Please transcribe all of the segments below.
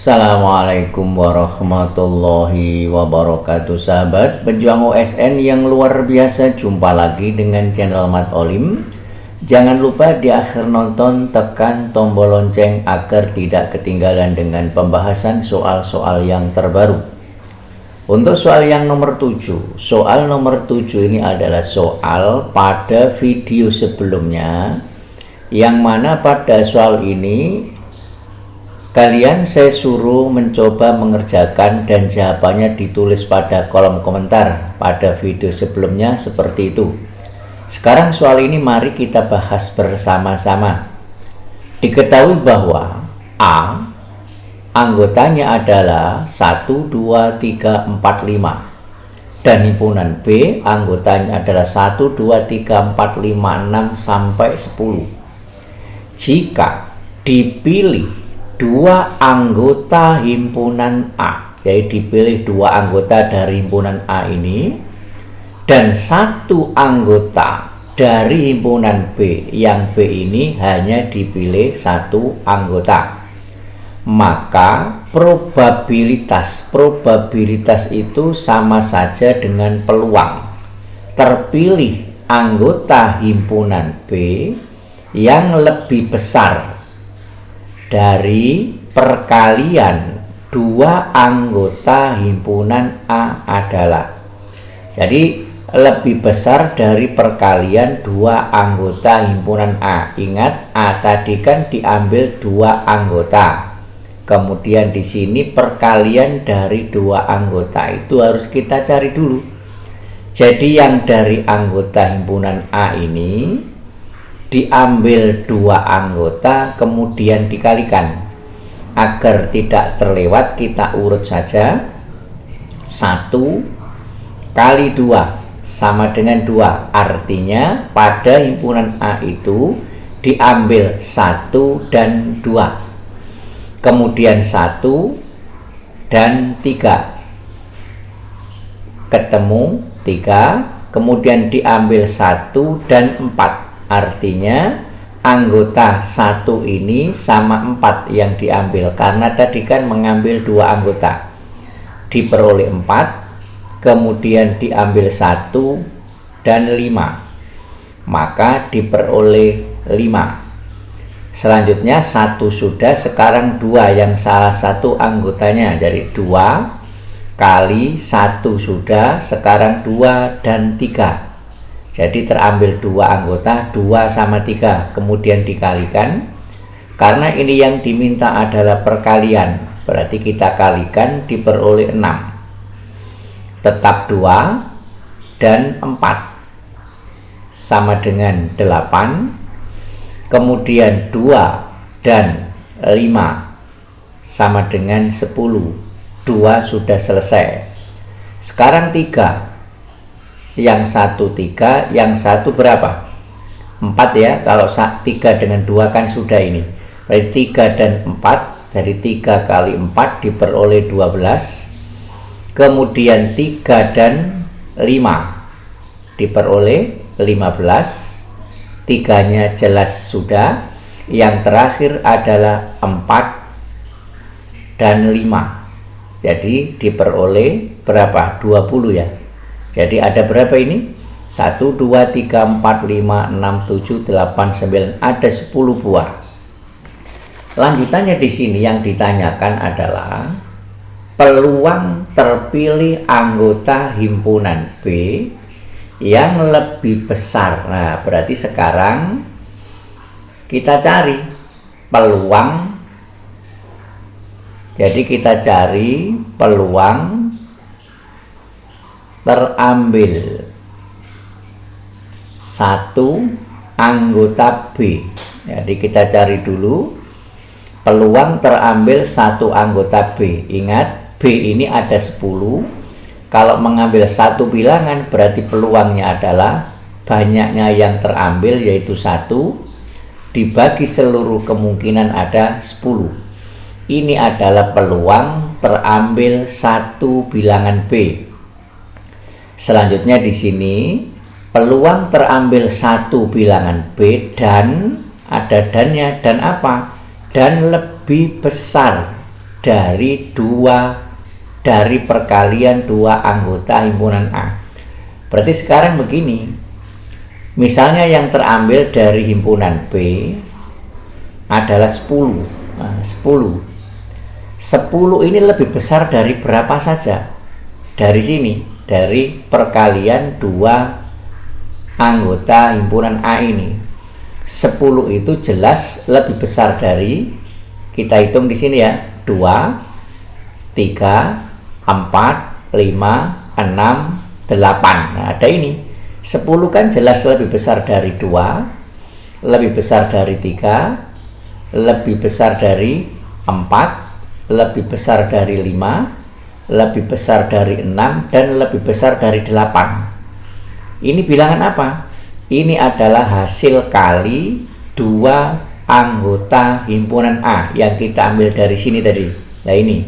Assalamualaikum warahmatullahi wabarakatuh. Sahabat pejuang OSN yang luar biasa, jumpa lagi dengan channel Mat Olim. Jangan lupa di akhir nonton tekan tombol lonceng agar tidak ketinggalan dengan pembahasan soal-soal yang terbaru. Untuk soal yang nomor 7, soal nomor 7 ini adalah soal pada video sebelumnya, yang mana pada soal ini kalian saya suruh mencoba mengerjakan dan jawabannya ditulis pada kolom komentar pada video sebelumnya seperti itu. Sekarang soal ini mari kita bahas bersama-sama. Diketahui bahwa A anggotanya adalah 1, 2, 3, 4, 5 dan himpunan B anggotanya adalah 1, 2, 3, 4, 5, 6 sampai 10. Jika dipilih dua anggota himpunan A, jadi dipilih dua anggota dari himpunan A ini dan satu anggota dari himpunan B, yang B ini hanya dipilih satu anggota, maka probabilitas itu sama saja dengan peluang terpilih anggota himpunan B yang lebih besar dari perkalian dua anggota himpunan A adalah. Jadi lebih besar dari perkalian dua anggota himpunan A. Ingat, A tadi kan diambil dua anggota. Kemudian di sini perkalian dari dua anggota itu harus kita cari dulu. Jadi yang dari anggota himpunan A ini diambil dua anggota kemudian dikalikan. Agar tidak terlewat kita urut saja. 1 kali 2 sama dengan 2. Artinya pada himpunan A itu diambil 1 dan 2, kemudian 1 dan 3, ketemu 3, kemudian diambil 1 dan 4. Artinya anggota 1 ini sama 4 yang diambil, karena tadi kan mengambil dua anggota, diperoleh 4, kemudian diambil 1 dan 5, maka diperoleh 5. Selanjutnya 1 sudah, sekarang 2 yang salah satu anggotanya, jadi 2 kali 1 sudah, sekarang 2 dan 3. Jadi terambil dua anggota, 2 sama 3, kemudian dikalikan. Karena ini yang diminta adalah perkalian, berarti kita kalikan, diperoleh 6. Tetap 2 dan 4 sama dengan 8. Kemudian 2 dan 5 sama dengan 10. 2 sudah selesai. Sekarang 3. Yang 1 3, yang 1 berapa? 4 ya. Kalau 3 dengan 2 kan sudah ini. Berarti 3 dan 4, jadi 3 kali 4 diperoleh 12. Kemudian 3 dan 5 diperoleh 15. 3-nya jelas sudah. Yang terakhir adalah 4 dan 5. Jadi diperoleh berapa? 20 ya. Jadi ada berapa ini? 1, 2, 3, 4, 5, 6, 7, 8, 9. Ada 10 buah. Lanjutannya di sini yang ditanyakan adalah peluang terpilih anggota himpunan B yang lebih besar. Nah, berarti sekarang kita cari peluang. Jadi kita cari peluang terambil satu anggota B. Jadi kita cari dulu peluang terambil satu anggota B. Ingat, B ini ada 10. Kalau mengambil satu bilangan berarti peluangnya adalah banyaknya yang terambil, yaitu 1 dibagi seluruh kemungkinan ada 10. Ini adalah peluang terambil satu bilangan B. Selanjutnya di sini peluang terambil satu bilangan B dan ada dannya, dan apa? Dan lebih besar dari perkalian 2 anggota himpunan A. Berarti sekarang begini, misalnya yang terambil dari himpunan B adalah 10. Nah, 10 ini lebih besar dari berapa saja? Dari sini, dari perkalian 2 anggota himpunan A ini. 10 itu jelas lebih besar dari, kita hitung di sini ya, 2, 3, 4, 5, 6, 8. Nah, ada ini. 10 kan jelas lebih besar dari 2, lebih besar dari 3, lebih besar dari 4, lebih besar dari 5, lebih besar dari 6, dan lebih besar dari 8. Ini bilangan apa? Ini adalah hasil kali 2 anggota himpunan A yang kita ambil dari sini tadi. Nah ini.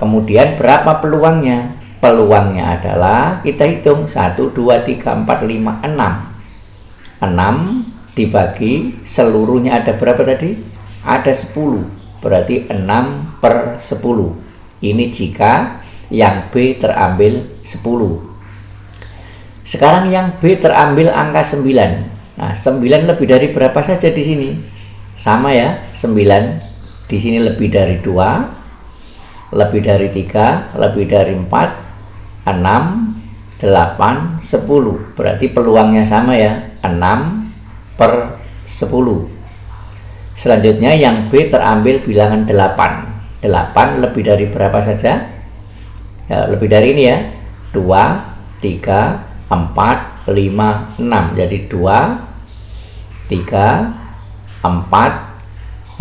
Kemudian berapa peluangnya? Peluangnya adalah kita hitung 1, 2, 3, 4, 5, 6. 6 dibagi seluruhnya ada berapa tadi? Ada 10. Berarti 6/10. Ini jika yang B terambil 10. Sekarang yang B terambil angka 9. Nah, 9 lebih dari berapa saja di sini? Sama ya, 9 di sini lebih dari 2, lebih dari 3, lebih dari 4, 6, 8, 10. Berarti peluangnya sama ya, 6/10. Selanjutnya yang B terambil bilangan 8. 8 lebih dari berapa saja? Ya, lebih dari ini ya. 2, 3, 4, 5, 6. Jadi 2, 3, 4,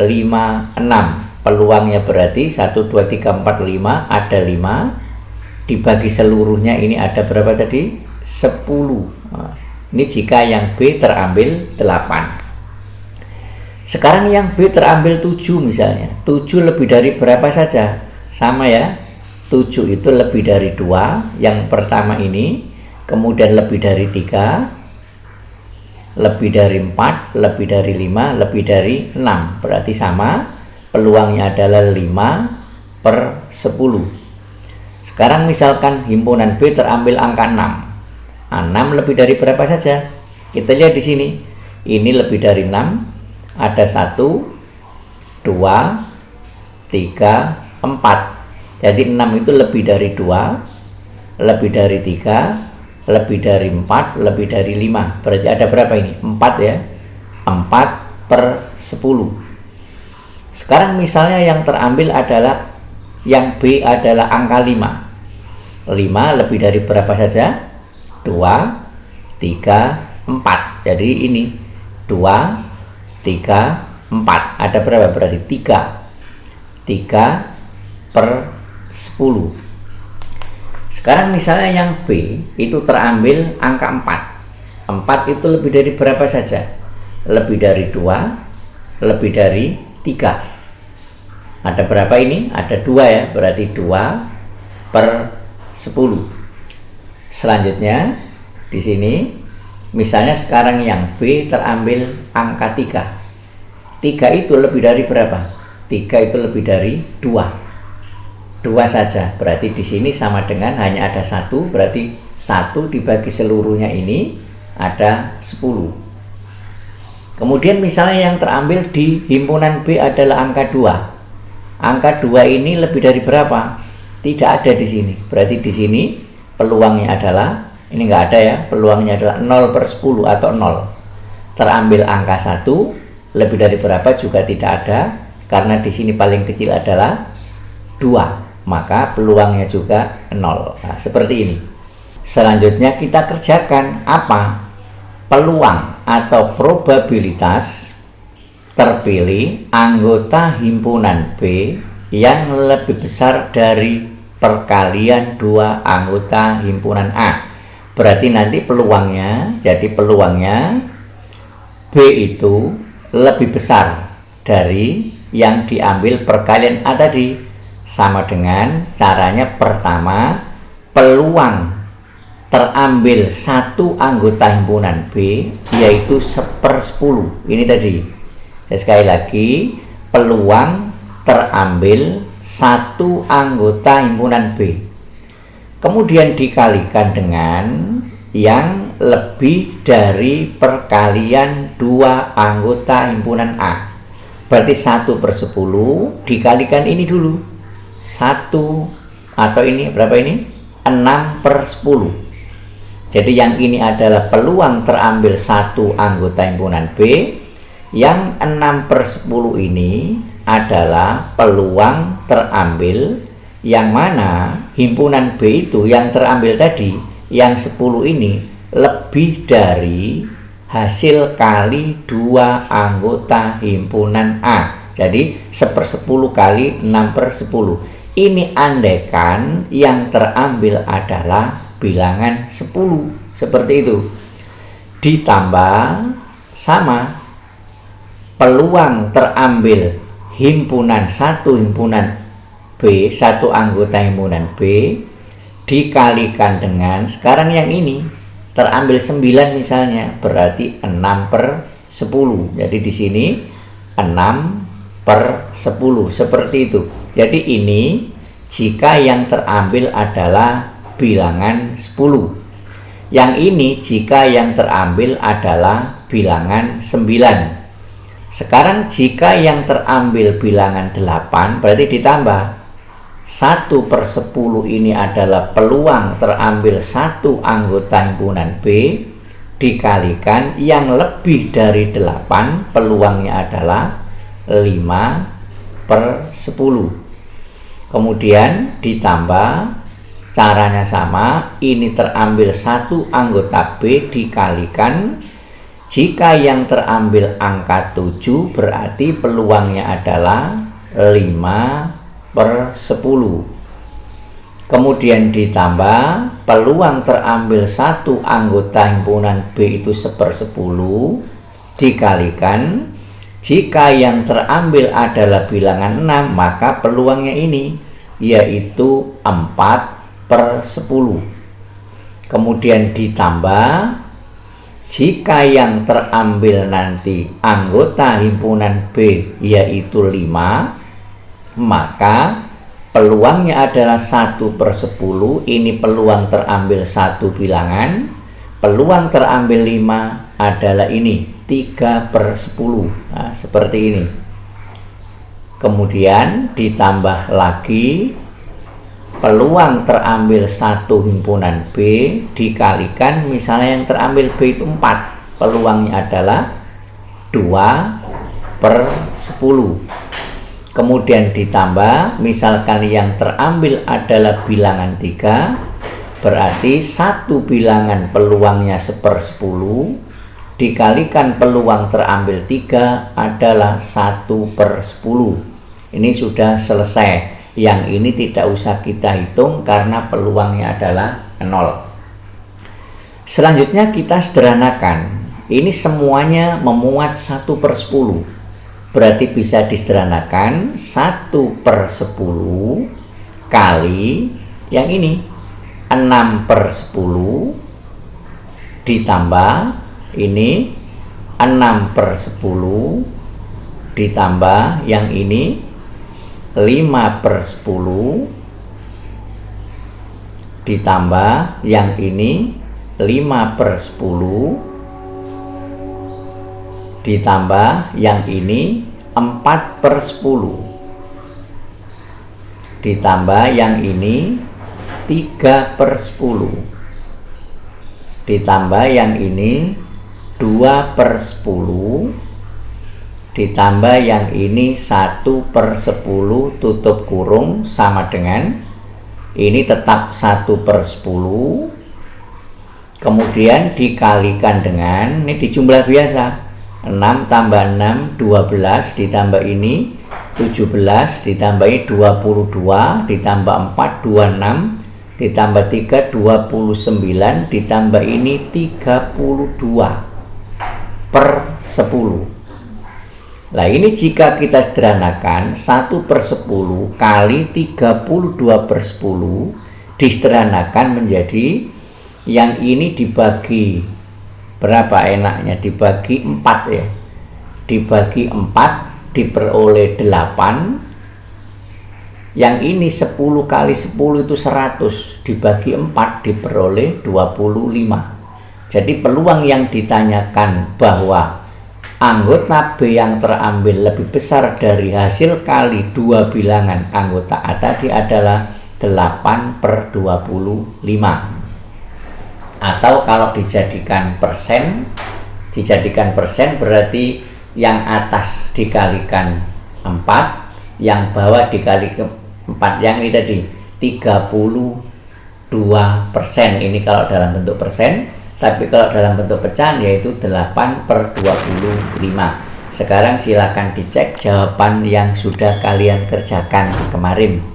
5, 6. Peluangnya berarti 1, 2, 3, 4, 5. Ada 5. Dibagi seluruhnya ini ada berapa tadi? 10. Nah, ini jika yang B terambil 8. Sekarang yang B terambil 7 misalnya. 7 lebih dari berapa saja? Sama ya. 7 itu lebih dari 2, yang pertama ini. Kemudian lebih dari 3, lebih dari 4, lebih dari 5, lebih dari 6. Berarti sama. Peluangnya adalah 5/10. Sekarang misalkan himpunan B terambil angka 6. 6 lebih dari berapa saja? Kita lihat di sini. Ini lebih dari 6. Ada 1, 2, 3, 4. Jadi 6 itu lebih dari 2, lebih dari 3, lebih dari 4, lebih dari 5. Berarti ada berapa ini? 4 ya. 4/10. Sekarang misalnya yang terambil adalah, yang B adalah angka 5. 5 lebih dari berapa saja? 2, 3, 4. Jadi ini 2, 3, 4. Ada berapa? Berarti 3/10. Sekarang misalnya yang B itu terambil angka 4. 4 itu lebih dari berapa saja? Lebih dari 2, lebih dari 3. Ada berapa ini? Ada 2 ya. Berarti 2/10. Selanjutnya di sini misalnya sekarang yang B terambil angka 3. 3 itu lebih dari berapa? 3 itu lebih dari 2. 2 saja. Berarti di sini sama dengan hanya ada 1. Berarti 1 dibagi seluruhnya ini ada 10. Kemudian misalnya yang terambil di himpunan B adalah angka 2. Angka 2 ini lebih dari berapa? Tidak ada di sini. Berarti di sini peluangnya adalah, ini enggak ada ya, peluangnya adalah 0/10 atau 0. Terambil angka 1, lebih dari berapa juga tidak ada, karena di sini paling kecil adalah 2, maka peluangnya juga 0. Nah, seperti ini. Selanjutnya kita kerjakan apa? Peluang atau probabilitas terpilih anggota himpunan B yang lebih besar dari perkalian 2 anggota himpunan A. Berarti nanti peluangnya, jadi peluangnya B itu lebih besar dari yang diambil perkalian A tadi. Sama dengan caranya pertama, peluang terambil 1 anggota himpunan B yaitu 1/10. Ini tadi. Sekali lagi, peluang terambil satu anggota himpunan B, kemudian dikalikan dengan yang lebih dari perkalian dua anggota himpunan A. Berarti 1/10 dikalikan ini dulu, 1 atau ini berapa ini? 6/10. Jadi yang ini adalah peluang terambil satu anggota himpunan B. Yang 6/10 ini adalah peluang terambil yang mana himpunan B itu yang terambil tadi, yang 10 ini lebih dari hasil kali dua anggota himpunan A. Jadi 1/10 kali 6/10. Ini andaikan yang terambil adalah bilangan 10, seperti itu. Ditambah sama peluang terambil himpunan B, satu anggota himpunan B, dikalikan dengan sekarang yang ini terambil 9 misalnya, berarti 6/10. Jadi di sini 6/10, seperti itu. Jadi ini jika yang terambil adalah bilangan 10. Yang ini jika yang terambil adalah bilangan 9. Sekarang jika yang terambil bilangan 8, berarti ditambah 1/10 ini adalah peluang terambil satu anggota himpunan B, dikalikan yang lebih dari 8, peluangnya adalah 5/10. Kemudian ditambah, caranya sama, ini terambil satu anggota B dikalikan, jika yang terambil angka 7 berarti peluangnya adalah 5/10. Kemudian ditambah peluang terambil satu anggota himpunan B itu 1/10 dikalikan, jika yang terambil adalah bilangan 6 maka peluangnya ini yaitu 4/10. Kemudian ditambah jika yang terambil nanti anggota himpunan B yaitu 5, maka peluangnya adalah 1/10. Ini peluang terambil satu bilangan, peluang terambil 5 adalah ini 3/10. Nah, seperti ini. Kemudian ditambah lagi peluang terambil satu himpunan B dikalikan, misalnya yang terambil B itu 4, peluangnya adalah 2/10. Kemudian ditambah, misalkan yang terambil adalah bilangan 3, berarti satu bilangan peluangnya 1/10 dikalikan peluang terambil 3 adalah 1/10. Ini sudah selesai. Yang ini tidak usah kita hitung karena peluangnya adalah 0. Selanjutnya kita sederhanakan. Ini semuanya memuat 1/10. Berarti bisa disederhanakan 1/10 kali yang ini 6/10 ditambah ini 6/10 ditambah yang ini 5/10 ditambah yang ini 5/10 ditambah yang ini 4/10 ditambah yang ini 3/10 ditambah yang ini 2/10 ditambah yang ini 1/10 tutup kurung sama dengan ini tetap 1/10, kemudian dikalikan dengan ini di jumlah biasa 6 tambah 6 12 ditambah ini 17 ditambah ini 22 ditambah 4 26 ditambah 3 29 ditambah ini 32/10. Nah ini jika kita sederhanakan 1/10 kali 32/10 disederhanakan menjadi yang ini dibagi berapa enaknya, dibagi 4 ya, dibagi 4 diperoleh 8, Yang ini 10 kali 10 itu 100, dibagi 4 diperoleh 25. Jadi peluang yang ditanyakan bahwa anggota B yang terambil lebih besar dari hasil kali dua bilangan anggota A tadi adalah 8/25. Atau kalau dijadikan persen berarti yang atas dikalikan 4, yang bawah dikali 4, yang ini tadi 32%. Ini kalau dalam bentuk persen, tapi kalau dalam bentuk pecahan yaitu 8/25. Sekarang silakan dicek jawaban yang sudah kalian kerjakan kemarin.